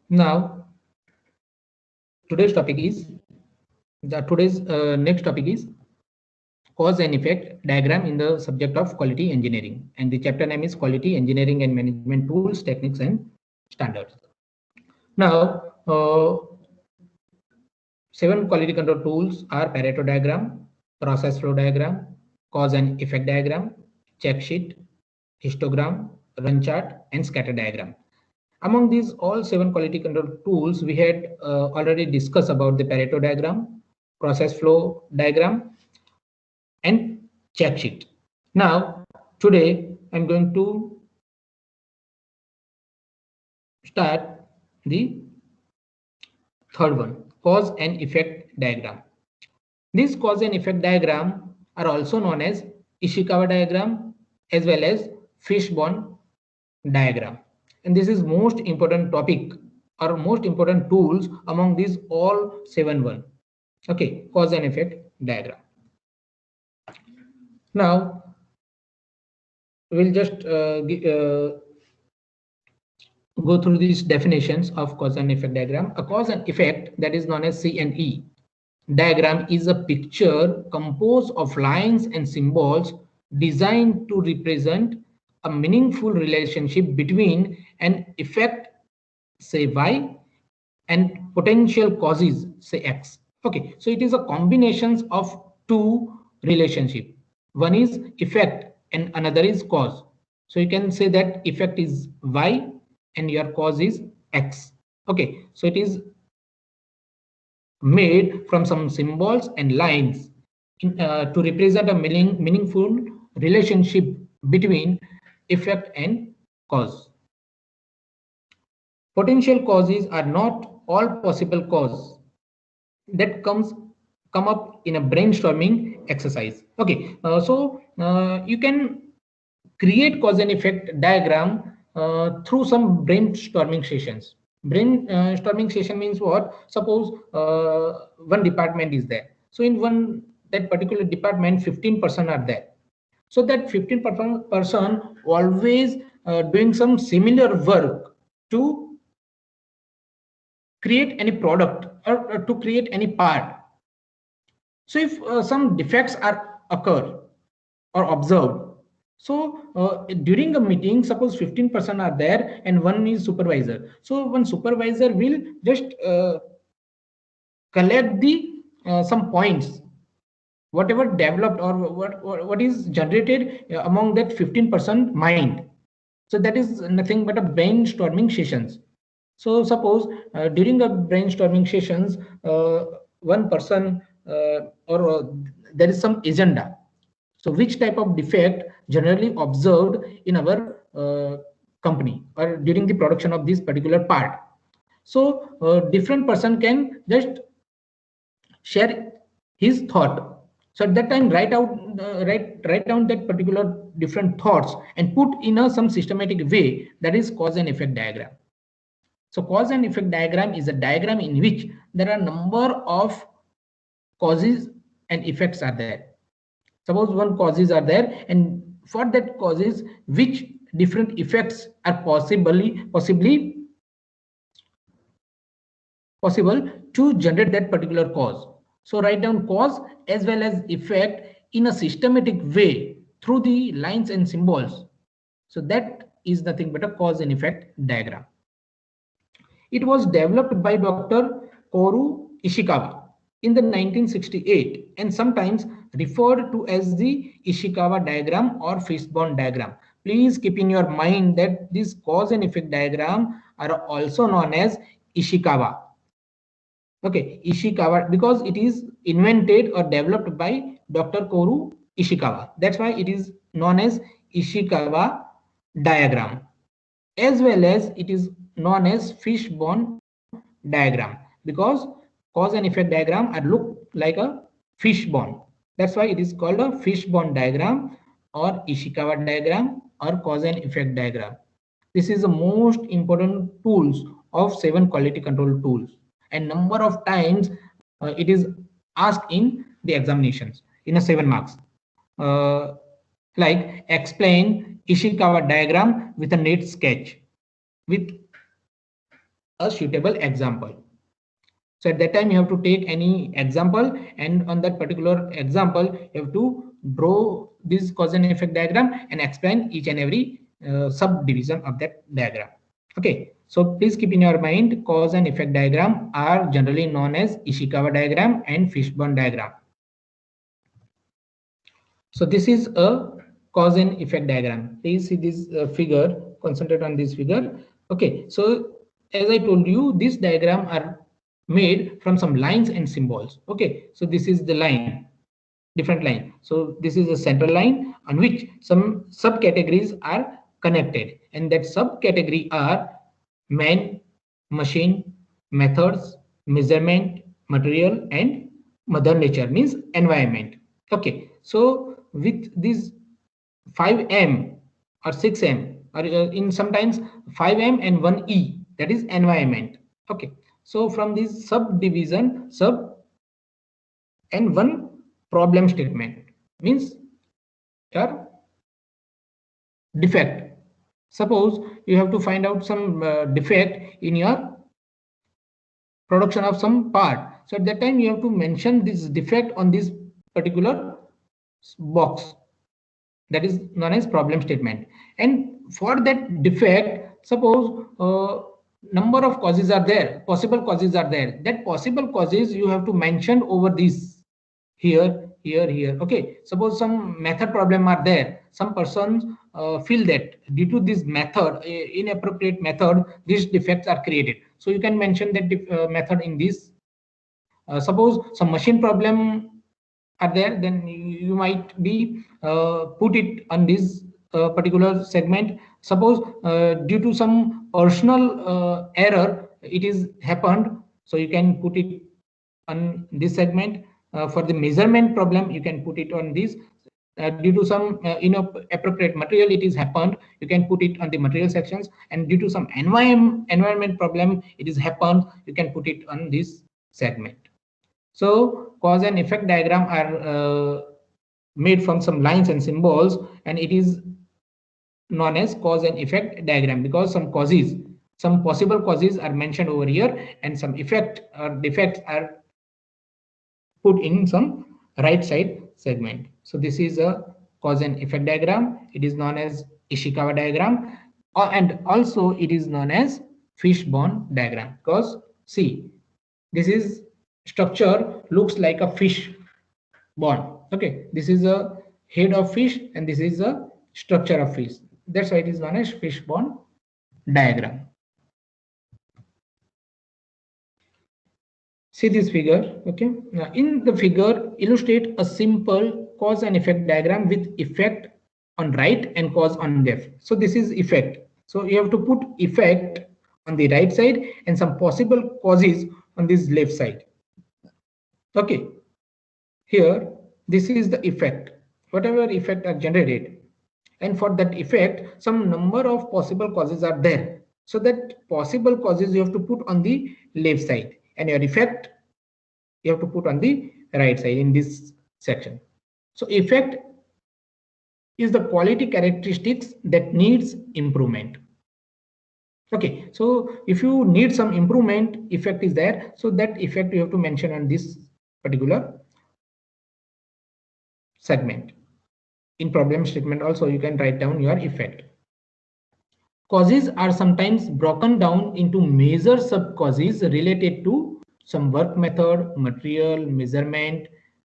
Now, today's topic is today's next topic is cause and effect diagram in the subject of quality engineering, and the chapter name is Quality Engineering and Management Tools, Techniques, and Standards. Now, 7 quality control tools are Pareto diagram, process flow diagram, cause and effect diagram, check sheet, histogram, run chart, and scatter diagram. Among these all 7 quality control tools, we had already discussed about the Pareto diagram, process flow diagram, and check sheet. Now, today I'm going to start the third one, cause and effect diagram. These cause and effect diagram are also known as Ishikawa diagram as well as fishbone diagram. And this is most important topic or most important tools among these all 7 Okay, cause and effect diagram. Now we'll just go through these definitions of cause and effect diagram. A cause and effect, that is known as C&E diagram, is a picture composed of lines and symbols designed to represent a meaningful relationship between an effect, say Y, and potential causes, say X. Okay, so it is a combination of two relationship. One is effect and another is cause. So you can say that effect is Y and your cause is X. Okay, so it is made from some symbols and lines to represent a meaningful relationship between effect and cause. Potential causes are not all possible cause that come up in a brainstorming exercise. Okay, you can create cause and effect diagram through some brainstorming sessions. Brainstorming session means what? Suppose one department is there. So in that particular department, 15% are there. So that 15% always doing some similar work to create any product or to create any part. So if some defects are occur or observed, so during a meeting, suppose 15% are there and one is supervisor. So one supervisor will just collect the some points, whatever developed or what is generated among that 15% mind. So that is nothing but a brainstorming sessions. So suppose during the brainstorming sessions, one person or there is some agenda. So which type of defect generally observed in our company or during the production of this particular part. So different person can just share his thought. So at that time, write down that particular different thoughts and put in a some systematic way. That is cause and effect diagram. So cause and effect diagram is a diagram in which there are number of causes and effects are there. Suppose one causes are there, and for that causes, which different effects are possibly possible to generate that particular cause. So write down cause as well as effect in a systematic way through the lines and symbols. So that is nothing but a cause and effect diagram. It was developed by Dr. Koru Ishikawa in the 1968 and sometimes referred to as the Ishikawa diagram or fishbone diagram. Please keep in your mind that this cause and effect diagram are also known as Ishikawa. Okay, Ishikawa, because it is invented or developed by Dr. Koru Ishikawa. That's why it is known as Ishikawa diagram, as well as it is known as fishbone diagram, because cause and effect diagram are look like a fishbone. That's why it is called a fishbone diagram or Ishikawa diagram or cause and effect diagram. This is the most important tools of 7 quality control tools, and number of times it is asked in the examinations in a 7 marks. Uh, like explain Ishikawa diagram with a neat sketch with a suitable example. So at that time you have to take any example, and on that particular example you have to draw this cause and effect diagram and explain each and every subdivision of that diagram. Okay, so please keep in your mind, cause and effect diagram are generally known as Ishikawa diagram and Fishbone diagram. So this is a cause and effect diagram. Please see this figure, concentrate on this figure. Okay, so as I told you, this diagram are made from some lines and symbols. Okay, so this is the line, different line. So this is a central line on which some subcategories are connected, and that subcategory are man, machine, methods, measurement, material, and mother nature, means environment. Okay, so with these 5M or 6M, or in sometimes 5M and 1E, that is environment. Okay, so from this subdivision, sub and one problem statement, means your defect. Suppose you have to find out some defect in your production of some part. So at that time you have to mention this defect on this particular box, that is known as problem statement. And for that defect, suppose number of causes are there, possible causes are there, that possible causes you have to mention over this, here. Okay, suppose some method problem are there, some persons feel that due to this method, inappropriate method, these defects are created, so you can mention that method in this. Suppose some machine problem are there, then you might be put it on this particular segment. Suppose due to some personal error it is happened, so you can put it on this segment. For the measurement problem you can put it on this. Due to some inappropriate material it is happened, you can put it on the material sections. And due to some environment problem it is happened, you can put it on this segment. So cause and effect diagram are made from some lines and symbols, and it is known as cause and effect diagram because some causes, some possible causes are mentioned over here, and some effect or defects are put in some right side segment. So this is a cause and effect diagram. It is known as Ishikawa diagram, and also it is known as fishbone diagram, because see, this is structure looks like a fish bone. Okay, this is a head of fish and this is a structure of fish. That's why it is known as fishbone diagram. See this figure. Okay, now in the figure illustrate a simple cause and effect diagram with effect on right and cause on left. So this is effect, so you have to put effect on the right side and some possible causes on this left side. Okay, here this is the effect, whatever effect are generated, and for that effect some number of possible causes are there, so that possible causes you have to put on the left side, and your effect you have to put on the right side in this section. So effect is the quality characteristics that needs improvement. Okay, so if you need some improvement, effect is there, so that effect you have to mention on this particular segment. In problem statement also you can write down your effect. Causes are sometimes broken down into major sub-causes related to some work method, material, measurement,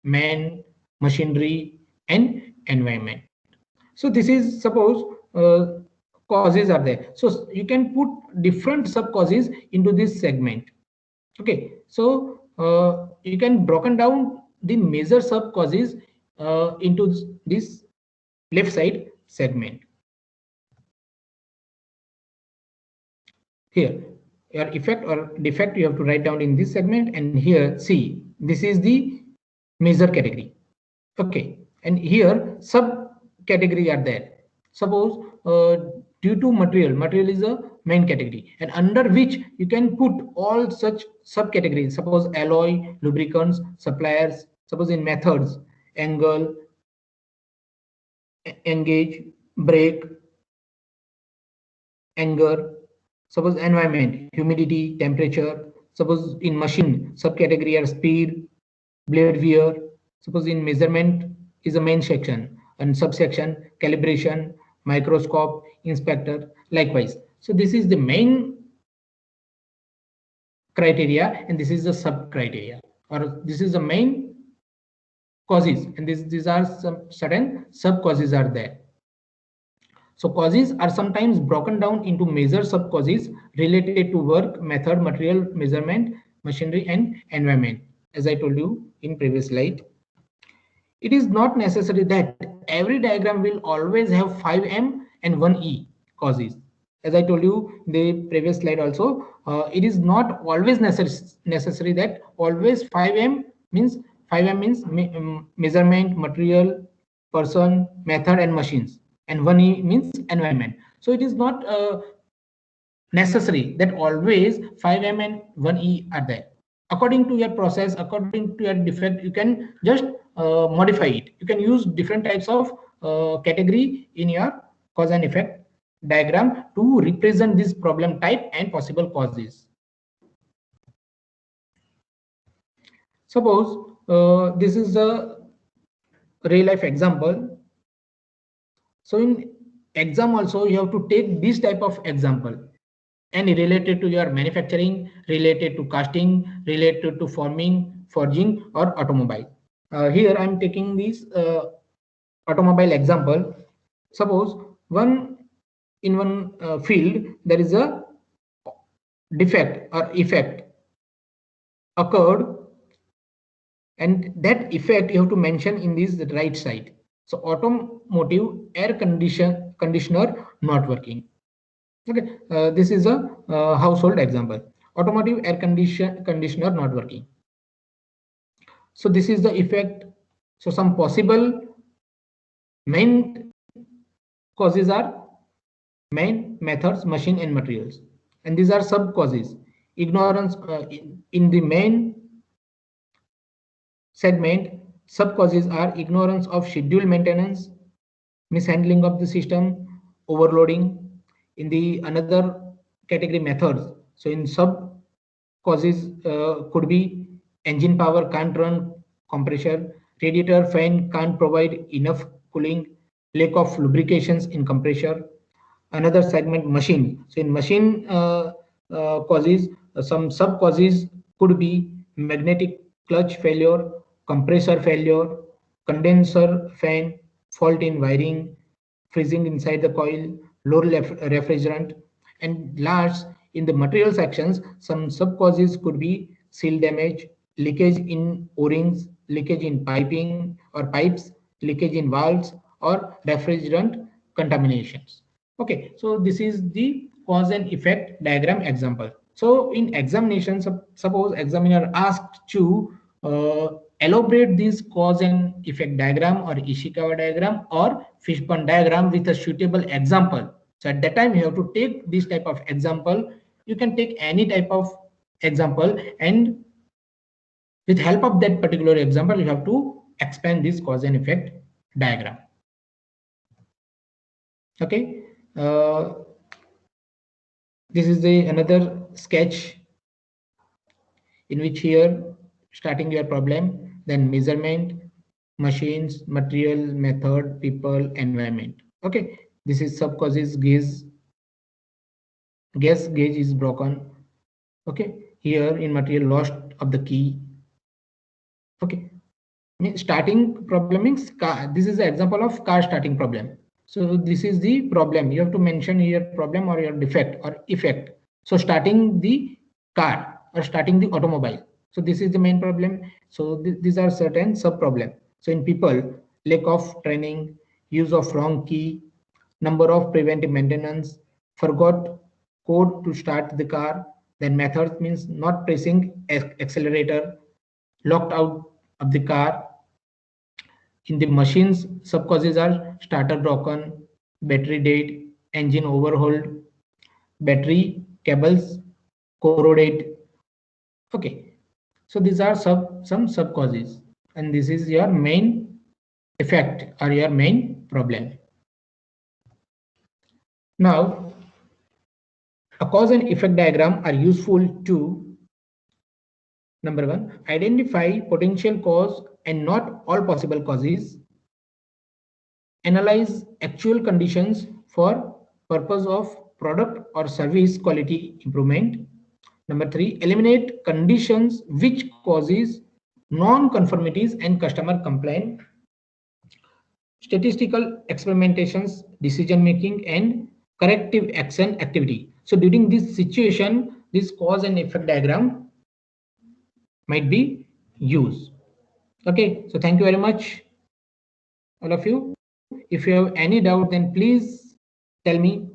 man, machinery, and environment. So this is suppose causes are there. So you can put different sub-causes into this segment. Okay, so you can broken down the major sub-causes into this left side segment. Here your effect or defect you have to write down in this segment, and here see, this is the major category. Okay, and here sub category are there. Suppose due to material is a main category, and under which you can put all such subcategories. Suppose alloy, lubricants, suppliers. Suppose in methods, angle, engage, brake, anger, Suppose environment, humidity, temperature. Suppose in machine, subcategory are speed, blade wear. Suppose in measurement is a main section and subsection, calibration, microscope, inspector, likewise. So this is the main criteria and this is the sub criteria, or this is the main causes, and these are some certain sub causes are there. So causes are sometimes broken down into major sub causes related to work, method, material, measurement, machinery, and environment. As I told you in previous slide, it is not necessary that every diagram will always have 5M and 1E causes. As I told you in the previous slide also, it is not always necessary that always 5M means 5M means measurement, material, person, method, and machines, and 1E means environment. So it is not necessary that always 5M and 1E are there. According to your process, according to your defect, you can just modify it. You can use different types of category in your cause and effect diagram to represent this problem type and possible causes. Suppose this is a real life example. So in exam also you have to take this type of example and related to your manufacturing, related to casting, related to forming, forging, or automobile. Here I am taking this automobile example. Suppose in one field there is a defect or effect occurred, and that effect you have to mention in this right side. So automotive air conditioner not working. Okay, this is a household example. Automotive air conditioner not working. So this is the effect. So some possible main causes are main methods, machine, and materials, and these are sub causes. Ignorance in the main segment, sub causes are ignorance of schedule maintenance, mishandling of the system, overloading. In the another category, methods. So in sub causes could be engine power can't run compressor, radiator fan can't provide enough cooling, lack of lubrications in compressor. Another segment, machine. So in machine causes, some sub causes could be magnetic clutch failure, compressor failure, condenser fan, fault in wiring, freezing inside the coil, low refrigerant. And last, in the material sections, some sub causes could be seal damage, leakage in o-rings, leakage in piping or pipes, leakage in valves, or refrigerant contaminations. Okay, so this is the cause and effect diagram example. So in examination, suppose examiner asked to elaborate this cause and effect diagram or Ishikawa diagram or fishbone diagram with a suitable example. So at that time you have to take this type of example. You can take any type of example, and with help of that particular example you have to expand this cause and effect diagram. Okay, this is the another sketch in which here starting your problem, then measurement, machines, material, method, people, environment. Okay, this is sub causes. Gas gauge is broken. Okay, here in material, lost of the key. Okay, starting problem means car. This is the example of car starting problem. So this is the problem. You have to mention your problem or your defect or effect. So starting the car or starting the automobile. So this is the main problem. So these are certain sub problem. So in people, lack of training, use of wrong key, number of preventive maintenance, forgot code to start the car. Then methods means not pressing accelerator, locked out of the car. In the machines, sub causes are starter broken, battery dead, engine overhauled, battery cables corroded. Okay, so these are some sub causes, and this is your main effect or your main problem. Now A cause and effect diagram are useful to, number one, identify potential cause and not all possible causes, analyze actual conditions for purpose of product or service quality improvement. Number three, eliminate conditions which causes non-conformities and customer complaint. Statistical experimentations, decision making, and corrective action activity. So during this situation, this cause and effect diagram might be used. Okay, so thank you very much, all of you. If you have any doubt, then please tell me